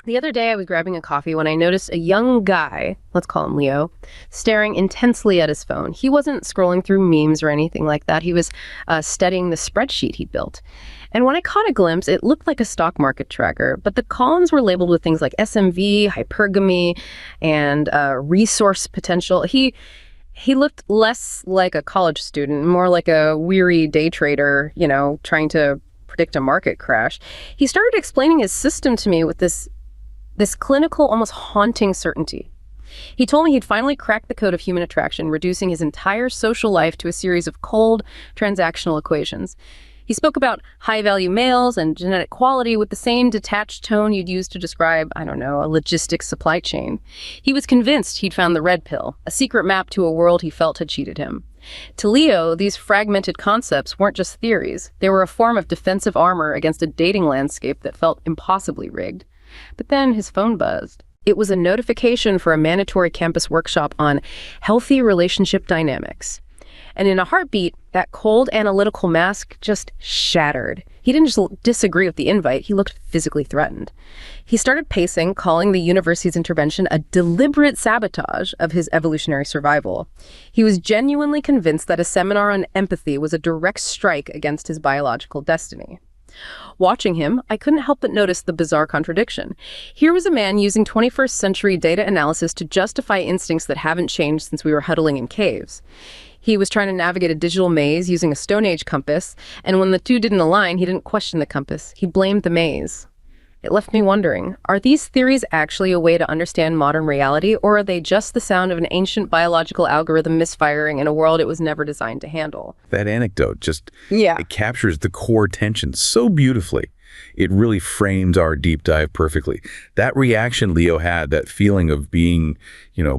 The other day I was grabbing a coffee when I noticed a young guy, let's call him Leo, staring intensely at his phone. He wasn't scrolling through memes or anything like that. He was studying the spreadsheet he'd built. And when I caught a glimpse, it looked like a stock market tracker, but the columns were labeled with things like SMV, hypergamy, and resource potential. He looked less like a college student, more like a weary day trader, trying to predict a market crash. He started explaining his system to me with this clinical, almost haunting certainty. He told me he'd finally cracked the code of human attraction, reducing his entire social life to a series of cold, transactional equations. He spoke about high-value males and genetic quality with the same detached tone you'd use to describe, a logistics supply chain. He was convinced he'd found the red pill, a secret map to a world he felt had cheated him. To Leo, these fragmented concepts weren't just theories. They were a form of defensive armor against a dating landscape that felt impossibly rigged. But then his phone buzzed. It was a notification for a mandatory campus workshop on healthy relationship dynamics. And in a heartbeat, that cold analytical mask just shattered. He didn't just disagree with the invite, he looked physically threatened. He started pacing, calling the university's intervention a deliberate sabotage of his evolutionary survival. He was genuinely convinced that a seminar on empathy was a direct strike against his biological destiny. Watching him, I couldn't help but notice the bizarre contradiction. Here was a man using 21st century data analysis to justify instincts that haven't changed since we were huddling in caves. He was trying to navigate a digital maze using a Stone Age compass, and when the two didn't align, he didn't question the compass. He blamed the maze. It left me wondering, are these theories actually a way to understand modern reality, or are they just the sound of an ancient biological algorithm misfiring in a world it was never designed to handle? That anecdote it captures the core tension so beautifully. It really frames our deep dive perfectly. That reaction Leo had, that feeling of being,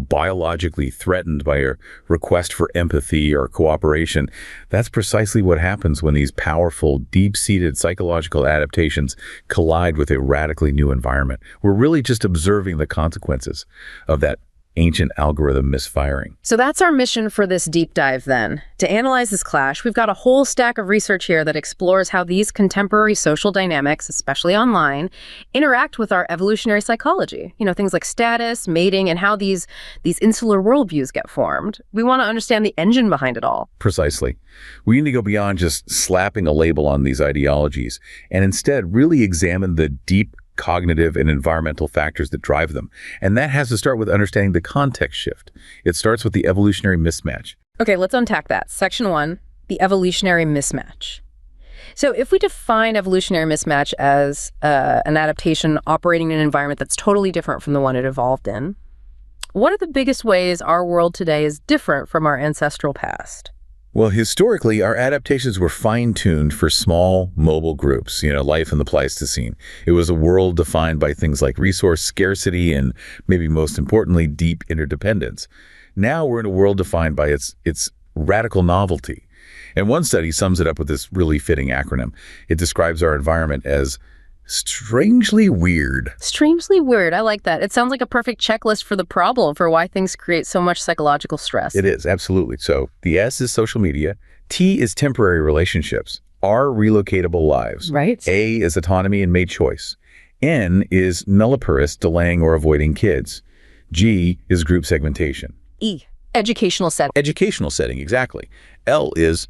biologically threatened by a request for empathy or cooperation, that's precisely what happens when these powerful, deep-seated psychological adaptations collide with a radically new environment. We're really just observing the consequences of that ancient algorithm misfiring. So that's our mission for this deep dive then. To analyze this clash, we've got a whole stack of research here that explores how these contemporary social dynamics, especially online, interact with our evolutionary psychology. Things like status, mating, and how these insular worldviews get formed. We want to understand the engine behind it all. Precisely. We need to go beyond just slapping a label on these ideologies and instead really examine the deep cognitive and environmental factors that drive them. And that has to start with understanding the context shift. It starts with the evolutionary mismatch. Okay, let's unpack that. Section 1, the evolutionary mismatch. So if we define evolutionary mismatch as an adaptation operating in an environment that's totally different from the one it evolved in, what are the biggest ways our world today is different from our ancestral past? Well, historically, our adaptations were fine-tuned for small, mobile groups, life in the Pleistocene. It was a world defined by things like resource scarcity and, maybe most importantly, deep interdependence. Now we're in a world defined by its radical novelty. And one study sums it up with this really fitting acronym. It describes our environment as strangely weird. Strangely weird. I like that. It sounds like a perfect checklist for the problem for why things create so much psychological stress. It is, absolutely. So the S is social media. T is temporary relationships. R, relocatable lives. Right. A is autonomy and mate choice. N is nulliparous, delaying or avoiding kids. G is group segmentation. E, educational setting. Educational setting, exactly. L is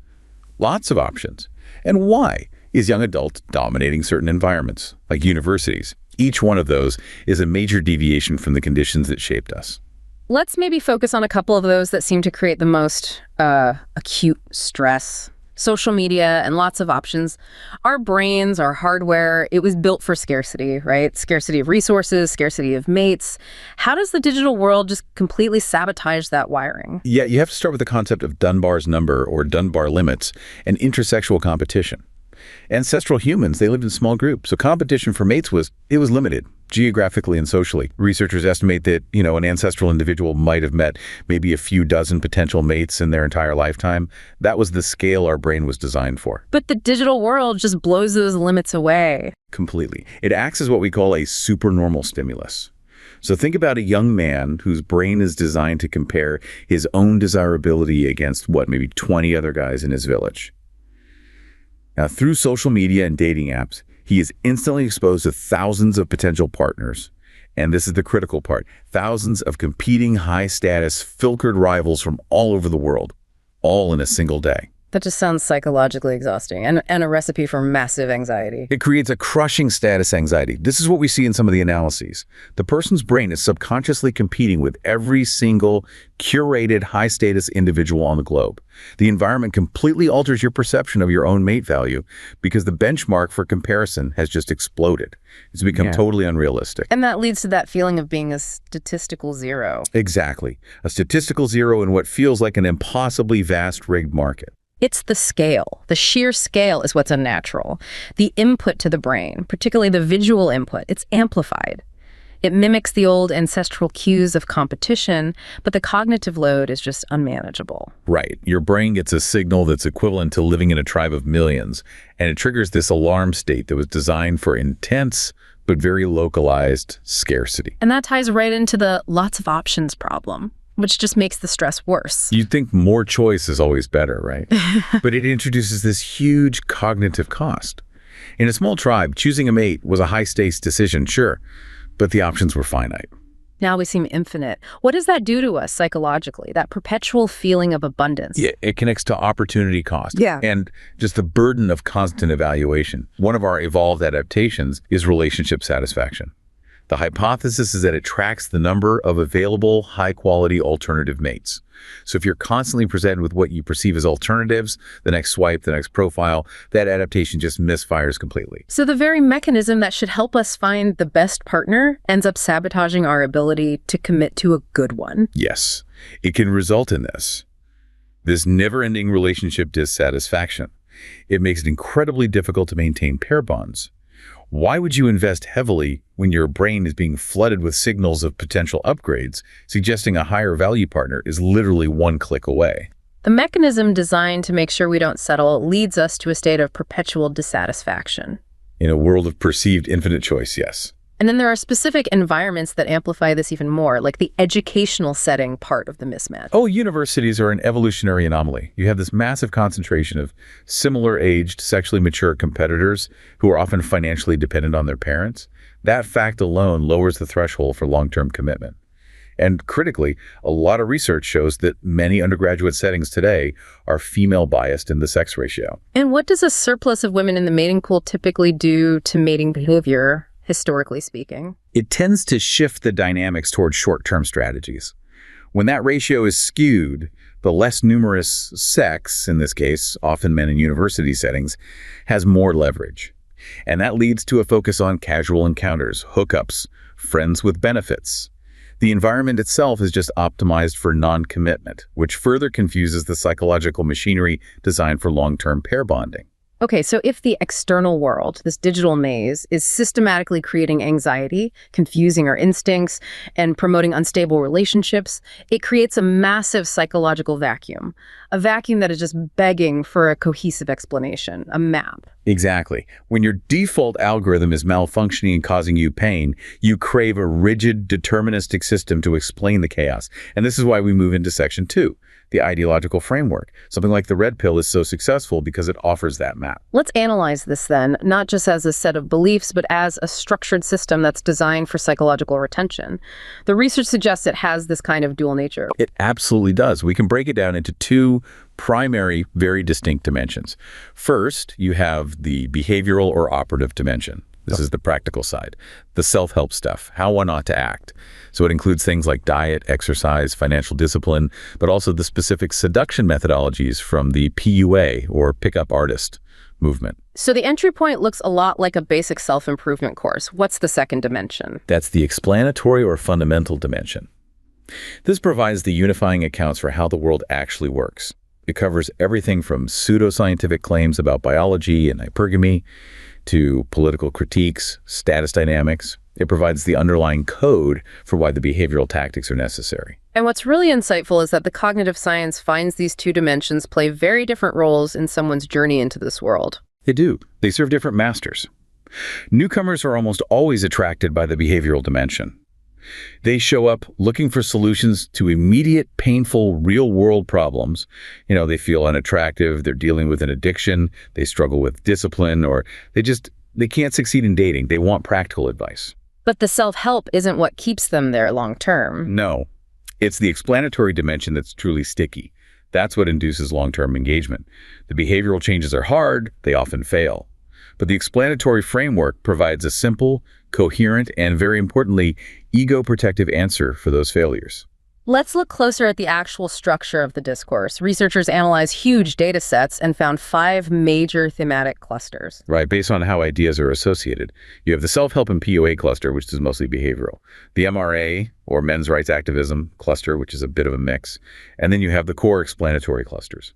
lots of options. And Y is young adults dominating certain environments, like universities. Each one of those is a major deviation from the conditions that shaped us. Let's maybe focus on a couple of those that seem to create the most acute stress. Social media and lots of options. Our brains, our hardware, it was built for scarcity, right? Scarcity of resources, scarcity of mates. How does the digital world just completely sabotage that wiring? Yeah, you have to start with the concept of Dunbar's number or Dunbar limits and intersexual competition. Ancestral humans, they lived in small groups, so competition for mates was limited, geographically and socially. Researchers estimate that, an ancestral individual might have met maybe a few dozen potential mates in their entire lifetime. That was the scale our brain was designed for. But the digital world just blows those limits away. Completely. It acts as what we call a supernormal stimulus. So think about a young man whose brain is designed to compare his own desirability against, maybe 20 other guys in his village. Now, through social media and dating apps, he is instantly exposed to thousands of potential partners. And this is the critical part. Thousands of competing high-status filtered rivals from all over the world, all in a single day. That just sounds psychologically exhausting and a recipe for massive anxiety. It creates a crushing status anxiety. This is what we see in some of the analyses. The person's brain is subconsciously competing with every single curated high-status individual on the globe. The environment completely alters your perception of your own mate value because the benchmark for comparison has just exploded. It's become totally unrealistic. And that leads to that feeling of being a statistical zero. Exactly. A statistical zero in what feels like an impossibly vast rigged market. It's the scale. The sheer scale is what's unnatural. The input to the brain, particularly the visual input, it's amplified. It mimics the old ancestral cues of competition, but the cognitive load is just unmanageable. Right. Your brain gets a signal that's equivalent to living in a tribe of millions, and it triggers this alarm state that was designed for intense but very localized scarcity. And that ties right into the lots of options problem, which just makes the stress worse. You'd think more choice is always better, right? But it introduces this huge cognitive cost. In a small tribe, choosing a mate was a high-stakes decision, sure, but the options were finite. Now we seem infinite. What does that do to us psychologically, that perpetual feeling of abundance? Yeah, it connects to opportunity cost and just the burden of constant evaluation. One of our evolved adaptations is relationship satisfaction. The hypothesis is that it tracks the number of available high-quality alternative mates. So if you're constantly presented with what you perceive as alternatives, the next swipe, the next profile, that adaptation just misfires completely. So the very mechanism that should help us find the best partner ends up sabotaging our ability to commit to a good one. Yes, it can result in this never-ending relationship dissatisfaction. It makes it incredibly difficult to maintain pair bonds. Why would you invest heavily when your brain is being flooded with signals of potential upgrades, suggesting a higher value partner is literally one click away? The mechanism designed to make sure we don't settle leads us to a state of perpetual dissatisfaction. In a world of perceived infinite choice, yes. And then there are specific environments that amplify this even more, like the educational setting part of the mismatch. Oh, universities are an evolutionary anomaly. You have this massive concentration of similar-aged, sexually mature competitors who are often financially dependent on their parents. That fact alone lowers the threshold for long-term commitment. And critically, a lot of research shows that many undergraduate settings today are female-biased in the sex ratio. And what does a surplus of women in the mating pool typically do to mating behavior, historically speaking? It tends to shift the dynamics towards short-term strategies. When that ratio is skewed, the less numerous sex, in this case, often men in university settings, has more leverage. And that leads to a focus on casual encounters, hookups, friends with benefits. The environment itself is just optimized for non-commitment, which further confuses the psychological machinery designed for long-term pair bonding. Okay, so if the external world, this digital maze, is systematically creating anxiety, confusing our instincts, and promoting unstable relationships, it creates a massive psychological vacuum. A vacuum that is just begging for a cohesive explanation, a map. Exactly. When your default algorithm is malfunctioning and causing you pain, you crave a rigid, deterministic system to explain the chaos. And this is why we move into section 2. The ideological framework. Something like the red pill is so successful because it offers that map. Let's analyze this then, not just as a set of beliefs, but as a structured system that's designed for psychological retention. The research suggests it has this kind of dual nature. It absolutely does. We can break it down into two primary, very distinct dimensions. First, you have the behavioral or operative dimension. This is the practical side, the self-help stuff, how one ought to act. So it includes things like diet, exercise, financial discipline, but also the specific seduction methodologies from the PUA, or pickup artist, movement. So the entry point looks a lot like a basic self-improvement course. What's the second dimension? That's the explanatory or fundamental dimension. This provides the unifying accounts for how the world actually works. It covers everything from pseudoscientific claims about biology and hypergamy to political critiques, status dynamics. It provides the underlying code for why the behavioral tactics are necessary. And what's really insightful is that the cognitive science finds these two dimensions play very different roles in someone's journey into this world. They do. They serve different masters. Newcomers are almost always attracted by the behavioral dimension. They show up looking for solutions to immediate, painful, real-world problems. They feel unattractive, they're dealing with an addiction, they struggle with discipline, or they can't succeed in dating. They want practical advice. But the self-help isn't what keeps them there long-term. No. It's the explanatory dimension that's truly sticky. That's what induces long-term engagement. The behavioral changes are hard, they often fail. But the explanatory framework provides a simple, coherent, and very importantly, ego-protective answer for those failures. Let's look closer at the actual structure of the discourse. Researchers analyzed huge data sets and found 5 major thematic clusters. Right, based on how ideas are associated. You have the self-help and POA cluster, which is mostly behavioral. The MRA, or men's rights activism cluster, which is a bit of a mix. And then you have the core explanatory clusters.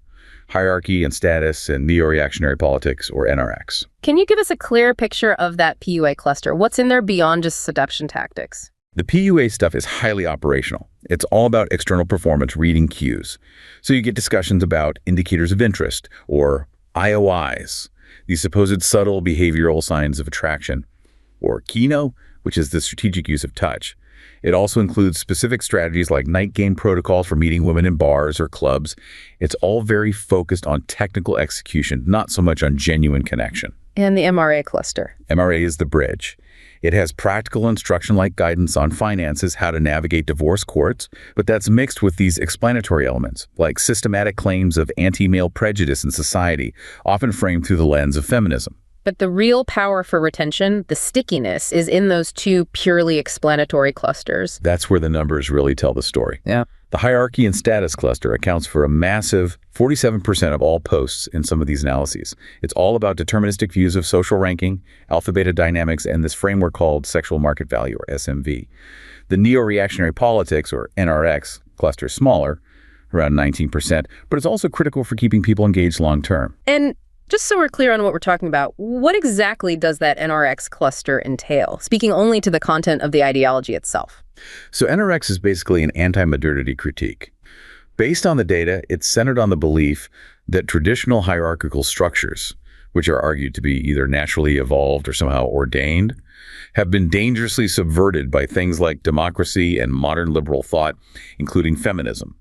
Hierarchy and status and neo-reactionary politics, or NRX. Can you give us a clear picture of that PUA cluster? What's in there beyond just seduction tactics? The PUA stuff is highly operational. It's all about external performance reading cues. So you get discussions about indicators of interest, or IOIs, these supposed subtle behavioral signs of attraction, or Kino, which is the strategic use of touch. It also includes specific strategies like night game protocols for meeting women in bars or clubs. It's all very focused on technical execution, not so much on genuine connection. And the MRA cluster. MRA is the bridge. It has practical instruction-like guidance on finances, how to navigate divorce courts, but that's mixed with these explanatory elements, like systematic claims of anti-male prejudice in society, often framed through the lens of feminism. But the real power for retention, the stickiness, is in those 2 purely explanatory clusters. That's where the numbers really tell the story. Yeah. The hierarchy and status cluster accounts for a massive 47% of all posts in some of these analyses. It's all about deterministic views of social ranking, alpha-beta dynamics, and this framework called sexual market value, or SMV. The neo-reactionary politics, or NRX, cluster is smaller, around 19%, but it's also critical for keeping people engaged long-term. And just so we're clear on what we're talking about, what exactly does that NRX cluster entail, speaking only to the content of the ideology itself? So NRX is basically an anti-modernity critique. Based on the data, it's centered on the belief that traditional hierarchical structures, which are argued to be either naturally evolved or somehow ordained, have been dangerously subverted by things like democracy and modern liberal thought, including feminism.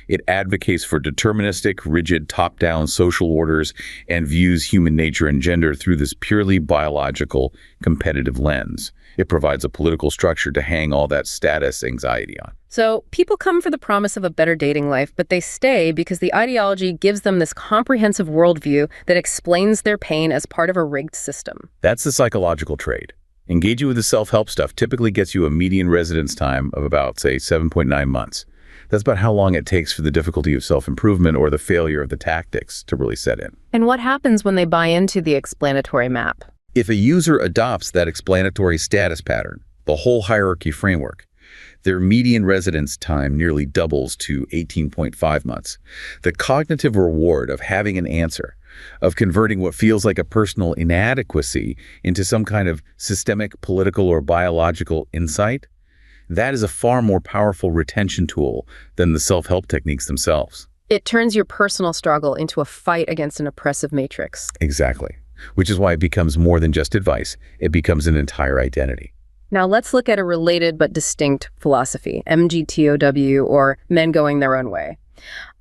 It advocates for deterministic, rigid, top-down social orders and views human nature and gender through this purely biological, competitive lens. It provides a political structure to hang all that status anxiety on. So people come for the promise of a better dating life, but they stay because the ideology gives them this comprehensive worldview that explains their pain as part of a rigged system. That's the psychological trade. Engaging with the self-help stuff typically gets you a median residence time of about, say, 7.9 months. That's about how long it takes for the difficulty of self-improvement or the failure of the tactics to really set in. And what happens when they buy into the explanatory map? If a user adopts that explanatory status pattern, the whole hierarchy framework, their median residence time nearly doubles to 18.5 months. The cognitive reward of having an answer, of converting what feels like a personal inadequacy into some kind of systemic, political, or biological insight, that is a far more powerful retention tool than the self-help techniques themselves. It turns your personal struggle into a fight against an oppressive matrix. Exactly. Which is why it becomes more than just advice. It becomes an entire identity. Now let's look at a related but distinct philosophy, MGTOW, or men going their own way.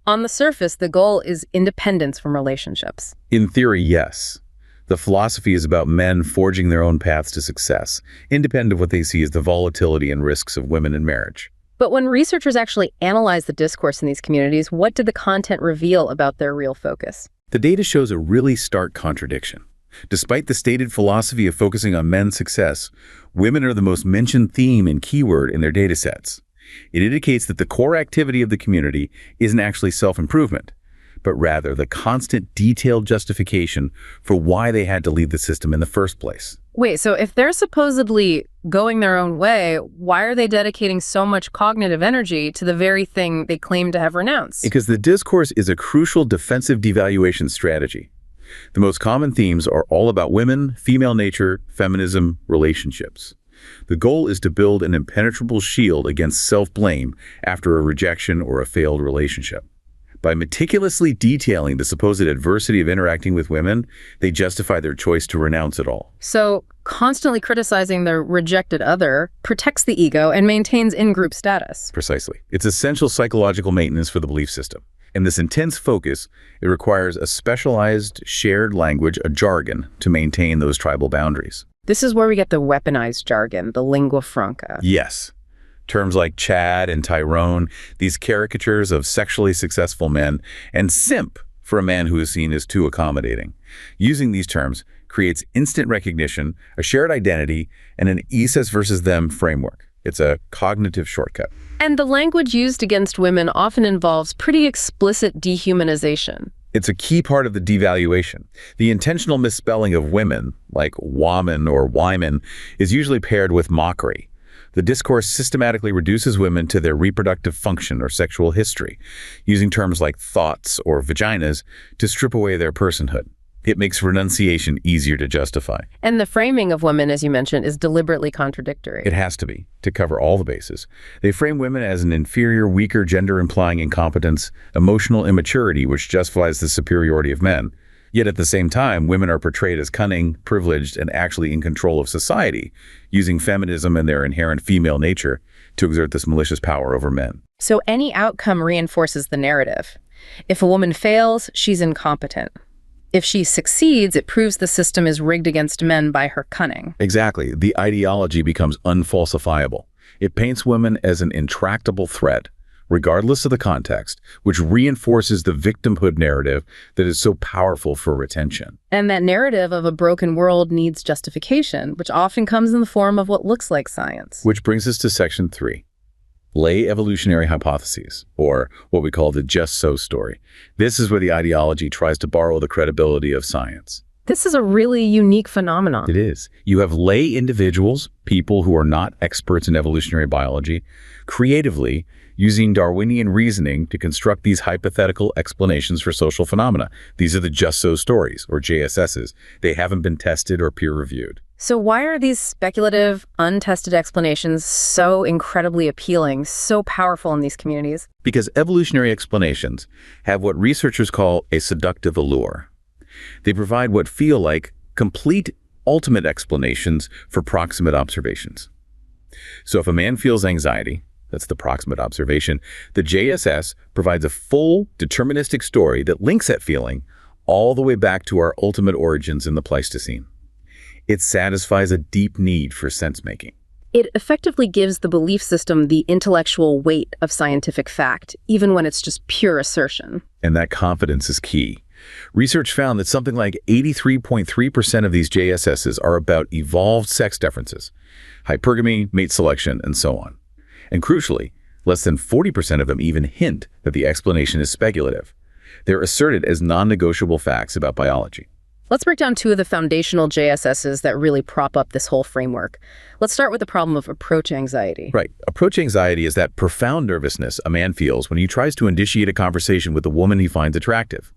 On the surface, the goal is independence from relationships. In theory, yes. The philosophy is about men forging their own paths to success, independent of what they see as the volatility and risks of women in marriage. But when researchers actually analyze the discourse in these communities, what did the content reveal about their real focus? The data shows a really stark contradiction. Despite the stated philosophy of focusing on men's success, women are the most mentioned theme and keyword in their data sets. It indicates that the core activity of the community isn't actually self-improvement, but rather the constant detailed justification for why they had to leave the system in the first place. Wait, so if they're supposedly going their own way, why are they dedicating so much cognitive energy to the very thing they claim to have renounced? Because the discourse is a crucial defensive devaluation strategy. The most common themes are all about women, female nature, feminism, relationships. The goal is to build an impenetrable shield against self-blame after a rejection or a failed relationship. By meticulously detailing the supposed adversity of interacting with women, they justify their choice to renounce it all. So, constantly criticizing the rejected other protects the ego and maintains in-group status. Precisely. It's essential psychological maintenance for the belief system. In this intense focus, it requires a specialized shared language, a jargon, to maintain those tribal boundaries. This is where we get the weaponized jargon, the lingua franca. Yes. Terms like Chad and Tyrone, these caricatures of sexually successful men, and simp for a man who is seen as too accommodating. Using these terms creates instant recognition, a shared identity, and an us versus them framework. It's a cognitive shortcut. And the language used against women often involves pretty explicit dehumanization. It's a key part of the devaluation. The intentional misspelling of women, like woman or wyman, is usually paired with mockery. The discourse systematically reduces women to their reproductive function or sexual history, using terms like thoughts or vaginas to strip away their personhood. It makes renunciation easier to justify. And the framing of women, as you mentioned, is deliberately contradictory. It has to be, to cover all the bases. They frame women as an inferior, weaker, gender-implying incompetence, emotional immaturity, which justifies the superiority of men. Yet at the same time, women are portrayed as cunning, privileged, and actually in control of society, using feminism and their inherent female nature to exert this malicious power over men. So any outcome reinforces the narrative. If a woman fails, she's incompetent. If she succeeds, it proves the system is rigged against men by her cunning. Exactly. The ideology becomes unfalsifiable. It paints women as an intractable threat, regardless of the context, which reinforces the victimhood narrative that is so powerful for retention. And that narrative of a broken world needs justification, which often comes in the form of what looks like science. Which brings us to Section 3. Lay evolutionary hypotheses, or what we call the just so story. This is where the ideology tries to borrow the credibility of science. This is a really unique phenomenon. It is. You have lay individuals, people who are not experts in evolutionary biology, creatively using Darwinian reasoning to construct these hypothetical explanations for social phenomena. These are the just so stories, or JSSs. They haven't been tested or peer-reviewed. So why are these speculative, untested explanations so incredibly appealing, so powerful in these communities? Because evolutionary explanations have what researchers call a seductive allure. They provide what feel like complete, ultimate explanations for proximate observations. So if a man feels anxiety, that's the proximate observation, the JSS provides a full, deterministic story that links that feeling all the way back to our ultimate origins in the Pleistocene. It satisfies a deep need for sense-making. It effectively gives the belief system the intellectual weight of scientific fact, even when it's just pure assertion. And that confidence is key. Research found that something like 83.3% of these JSSs are about evolved sex differences, hypergamy, mate selection, and so on. And crucially, less than 40% of them even hint that the explanation is speculative. They're asserted as non-negotiable facts about biology. Let's break down two of the foundational JSSs that really prop up this whole framework. Let's start with the problem of approach anxiety. Right. Approach anxiety is that profound nervousness a man feels when he tries to initiate a conversation with a woman he finds attractive.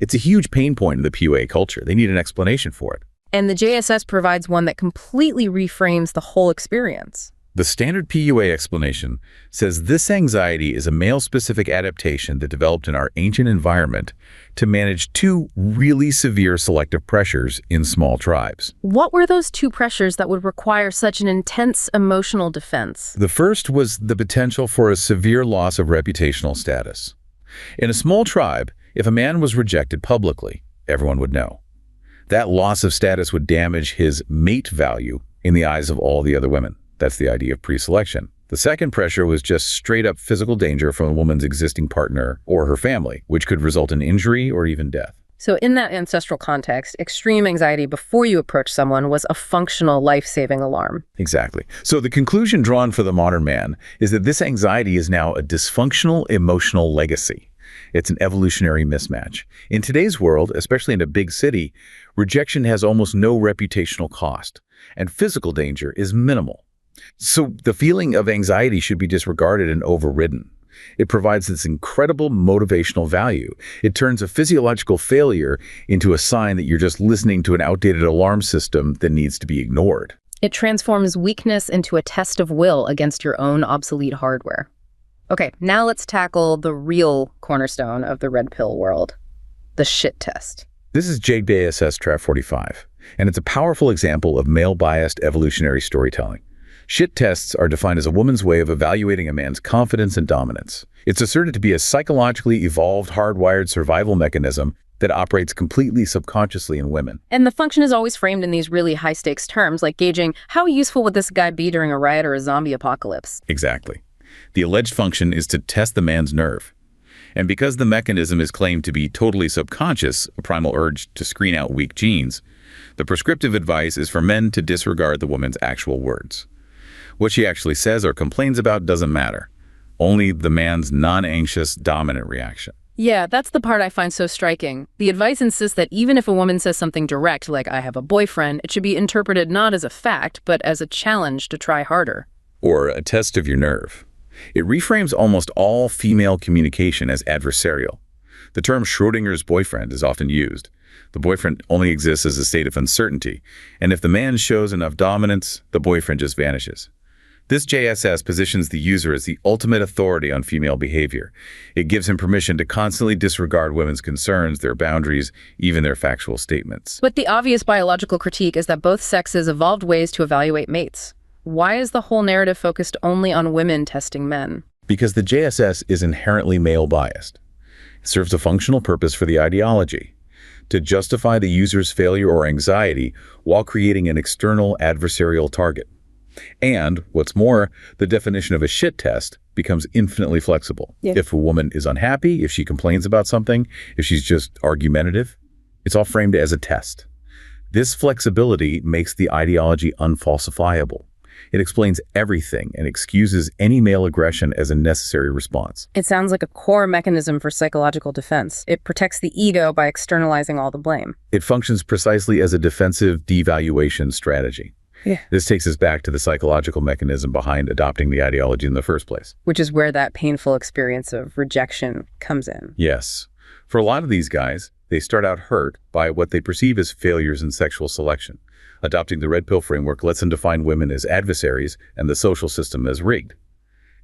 It's a huge pain point in the PUA culture. They need an explanation for it. And the JSS provides one that completely reframes the whole experience. The standard PUA explanation says this anxiety is a male-specific adaptation that developed in our ancient environment to manage two really severe selective pressures in small tribes. What were those two pressures that would require such an intense emotional defense? The first was the potential for a severe loss of reputational status. In a small tribe, if a man was rejected publicly, everyone would know. That loss of status would damage his mate value in the eyes of all the other women. That's the idea of pre-selection. The second pressure was just straight-up physical danger from a woman's existing partner or her family, which could result in injury or even death. So in that ancestral context, extreme anxiety before you approach someone was a functional life-saving alarm. Exactly. So the conclusion drawn for the modern man is that this anxiety is now a dysfunctional emotional legacy. It's an evolutionary mismatch. In today's world, especially in a big city, rejection has almost no reputational cost, and physical danger is minimal. So the feeling of anxiety should be disregarded and overridden. It provides this incredible motivational value. It turns a physiological failure into a sign that you're just listening to an outdated alarm system that needs to be ignored. It transforms weakness into a test of will against your own obsolete hardware. Okay, now let's tackle the real cornerstone of the red pill world, the shit test. This is JSS Trap 45, and it's a powerful example of male-biased evolutionary storytelling. Shit tests are defined as a woman's way of evaluating a man's confidence and dominance. It's asserted to be a psychologically evolved, hardwired survival mechanism that operates completely subconsciously in women. And the function is always framed in these really high-stakes terms, like gauging how useful would this guy be during a riot or a zombie apocalypse. Exactly. The alleged function is to test the man's nerve. And because the mechanism is claimed to be totally subconscious, a primal urge to screen out weak genes, the prescriptive advice is for men to disregard the woman's actual words. What she actually says or complains about doesn't matter. Only the man's non-anxious, dominant reaction. Yeah, that's the part I find so striking. The advice insists that even if a woman says something direct, like I have a boyfriend, it should be interpreted not as a fact, but as a challenge to try harder. Or a test of your nerve. It reframes almost all female communication as adversarial. The term Schrodinger's boyfriend is often used. The boyfriend only exists as a state of uncertainty, and if the man shows enough dominance, the boyfriend just vanishes. This JSS positions the user as the ultimate authority on female behavior. It gives him permission to constantly disregard women's concerns, their boundaries, even their factual statements. But the obvious biological critique is that both sexes evolved ways to evaluate mates. Why is the whole narrative focused only on women testing men? Because the JSS is inherently male-biased. It serves a functional purpose for the ideology, to justify the user's failure or anxiety while creating an external adversarial target. And, what's more, the definition of a shit test becomes infinitely flexible. Yeah. If a woman is unhappy, if she complains about something, if she's just argumentative, it's all framed as a test. This flexibility makes the ideology unfalsifiable. It explains everything and excuses any male aggression as a necessary response. It sounds like a core mechanism for psychological defense. It protects the ego by externalizing all the blame. It functions precisely as a defensive devaluation strategy. Yeah. This takes us back to the psychological mechanism behind adopting the ideology in the first place. Which is where that painful experience of rejection comes in. Yes. For a lot of these guys, they start out hurt by what they perceive as failures in sexual selection. Adopting the red pill framework lets them define women as adversaries and the social system as rigged.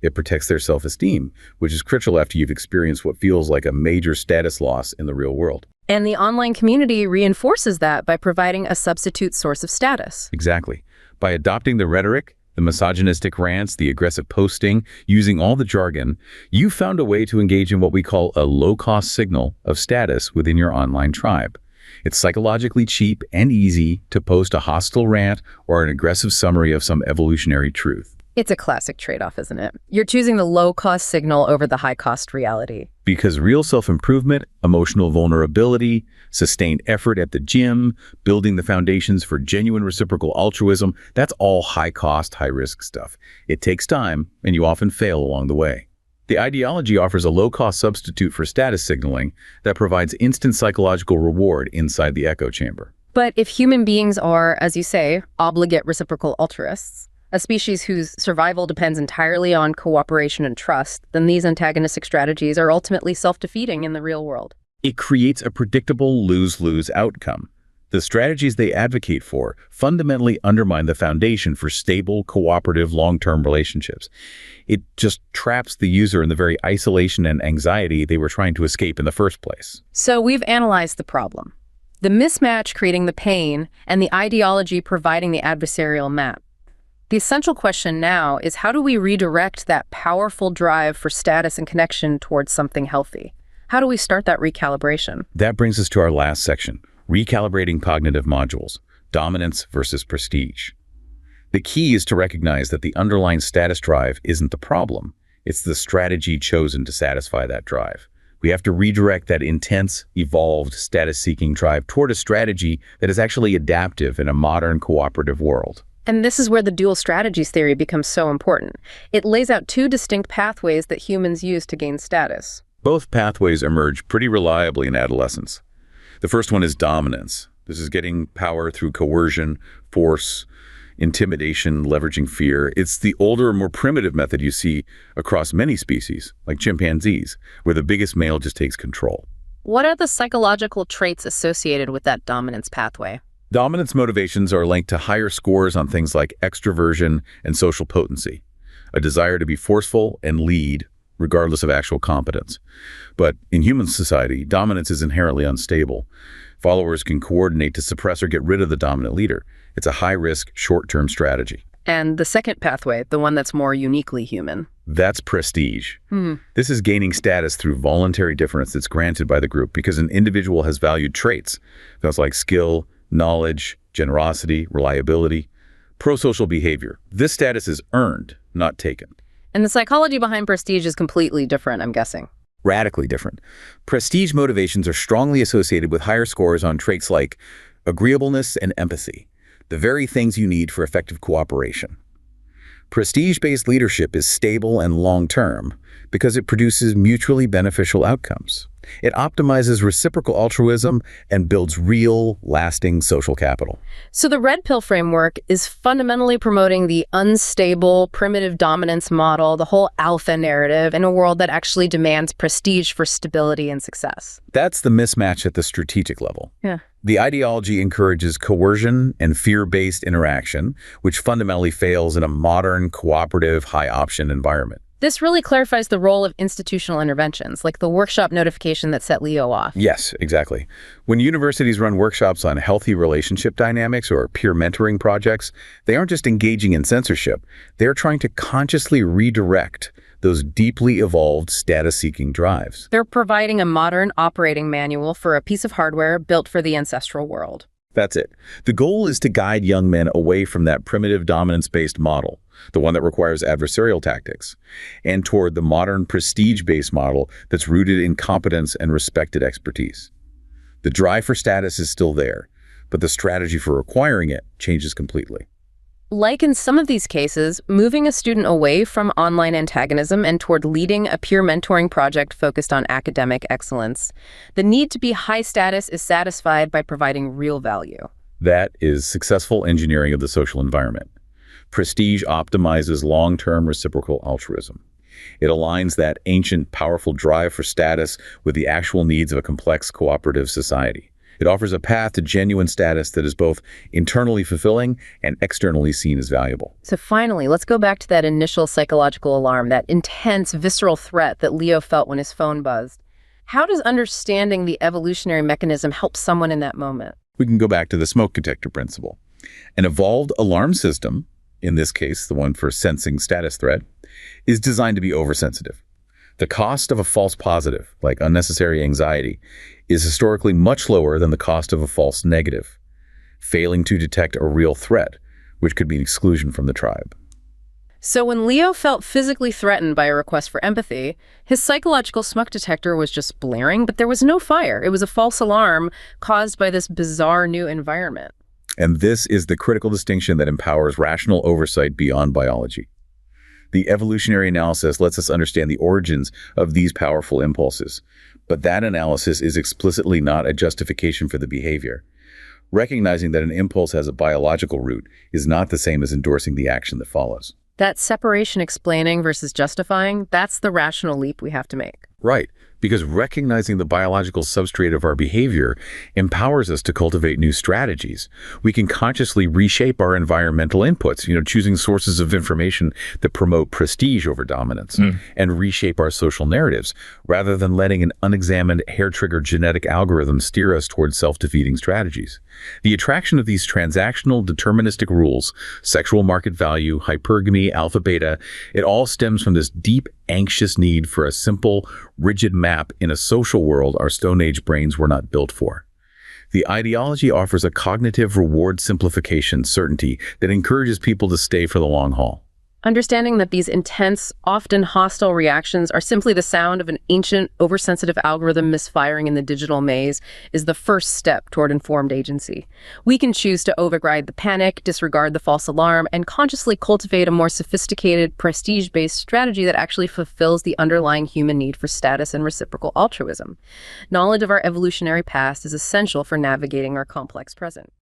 It protects their self-esteem, which is crucial after you've experienced what feels like a major status loss in the real world. And the online community reinforces that by providing a substitute source of status. Exactly. By adopting the rhetoric, the misogynistic rants, the aggressive posting, using all the jargon, you found a way to engage in what we call a low-cost signal of status within your online tribe. It's psychologically cheap and easy to post a hostile rant or an aggressive summary of some evolutionary truth. It's a classic trade-off, isn't it? You're choosing the low-cost signal over the high-cost reality. Because real self-improvement, emotional vulnerability, sustained effort at the gym, building the foundations for genuine reciprocal altruism, that's all high-cost, high-risk stuff. It takes time, and you often fail along the way. The ideology offers a low-cost substitute for status signaling that provides instant psychological reward inside the echo chamber. But if human beings are, as you say, obligate reciprocal altruists, a species whose survival depends entirely on cooperation and trust, then these antagonistic strategies are ultimately self-defeating in the real world. It creates a predictable lose-lose outcome. The strategies they advocate for fundamentally undermine the foundation for stable, cooperative, long-term relationships. It just traps the user in the very isolation and anxiety they were trying to escape in the first place. So we've analyzed the problem. The mismatch creating the pain, and the ideology providing the adversarial map. The essential question now is, how do we redirect that powerful drive for status and connection towards something healthy? How do we start that recalibration? That brings us to our last section, recalibrating cognitive modules, dominance versus prestige. The key is to recognize that the underlying status drive isn't the problem. It's the strategy chosen to satisfy that drive. We have to redirect that intense, evolved, status-seeking drive toward a strategy that is actually adaptive in a modern, cooperative world. And this is where the dual strategies theory becomes so important. It lays out two distinct pathways that humans use to gain status. Both pathways emerge pretty reliably in adolescence. The first one is dominance. This is getting power through coercion, force, intimidation, leveraging fear. It's the older, more primitive method you see across many species, like chimpanzees, where the biggest male just takes control. What are the psychological traits associated with that dominance pathway? Dominance motivations are linked to higher scores on things like extroversion and social potency, a desire to be forceful and lead, regardless of actual competence. But in human society, dominance is inherently unstable. Followers can coordinate to suppress or get rid of the dominant leader. It's a high-risk, short-term strategy. And the second pathway, the one that's more uniquely human. That's prestige. This is gaining status through voluntary difference that's granted by the group because an individual has valued traits, things like skill, knowledge, generosity, reliability, pro-social behavior. This status is earned, not taken. And the psychology behind prestige is completely different, I'm guessing. Radically different. Prestige motivations are strongly associated with higher scores on traits like agreeableness and empathy, the very things you need for effective cooperation. Prestige-based leadership is stable and long-term because it produces mutually beneficial outcomes. It optimizes reciprocal altruism and builds real, lasting social capital. So the red pill framework is fundamentally promoting the unstable, primitive dominance model, the whole alpha narrative, in a world that actually demands prestige for stability and success. That's the mismatch at the strategic level. Yeah. The ideology encourages coercion and fear-based interaction, which fundamentally fails in a modern, cooperative, high-option environment. This really clarifies the role of institutional interventions, like the workshop notification that set Leo off. Yes, exactly. When universities run workshops on healthy relationship dynamics or peer mentoring projects, they aren't just engaging in censorship. They're trying to consciously redirect those deeply evolved status-seeking drives. They're providing a modern operating manual for a piece of hardware built for the ancestral world. That's it. The goal is to guide young men away from that primitive dominance-based model, the one that requires adversarial tactics, and toward the modern prestige-based model that's rooted in competence and respected expertise. The drive for status is still there, but the strategy for acquiring it changes completely. Like in some of these cases, moving a student away from online antagonism and toward leading a peer mentoring project focused on academic excellence, the need to be high status is satisfied by providing real value. That is successful engineering of the social environment. Prestige optimizes long-term reciprocal altruism. It aligns that ancient, powerful drive for status with the actual needs of a complex, cooperative society. It offers a path to genuine status that is both internally fulfilling and externally seen as valuable. So finally, let's go back to that initial psychological alarm, that intense, visceral threat that Leo felt when his phone buzzed. How does understanding the evolutionary mechanism help someone in that moment? We can go back to the smoke detector principle. An evolved alarm system, in this case, the one for sensing status threat, is designed to be oversensitive. The cost of a false positive, like unnecessary anxiety, is historically much lower than the cost of a false negative, failing to detect a real threat, which could be an exclusion from the tribe. So when Leo felt physically threatened by a request for empathy, his psychological smoke detector was just blaring, but there was no fire. It was a false alarm caused by this bizarre new environment. And this is the critical distinction that empowers rational oversight beyond biology. The evolutionary analysis lets us understand the origins of these powerful impulses, but that analysis is explicitly not a justification for the behavior. Recognizing that an impulse has a biological root is not the same as endorsing the action that follows. That separation, explaining versus justifying, that's the rational leap we have to make. Right, because recognizing the biological substrate of our behavior empowers us to cultivate new strategies. We can consciously reshape our environmental inputs, choosing sources of information that promote prestige over dominance, and reshape our social narratives, rather than letting an unexamined hair-trigger genetic algorithm steer us towards self-defeating strategies. The attraction of these transactional deterministic rules, sexual market value, hypergamy, alpha-beta, it all stems from this deep, anxious need for a simple, rigid map in a social world our Stone Age brains were not built for. The ideology offers a cognitive reward simplification certainty that encourages people to stay for the long haul. Understanding that these intense, often hostile reactions are simply the sound of an ancient, oversensitive algorithm misfiring in the digital maze is the first step toward informed agency. We can choose to override the panic, disregard the false alarm, and consciously cultivate a more sophisticated, prestige-based strategy that actually fulfills the underlying human need for status and reciprocal altruism. Knowledge of our evolutionary past is essential for navigating our complex present.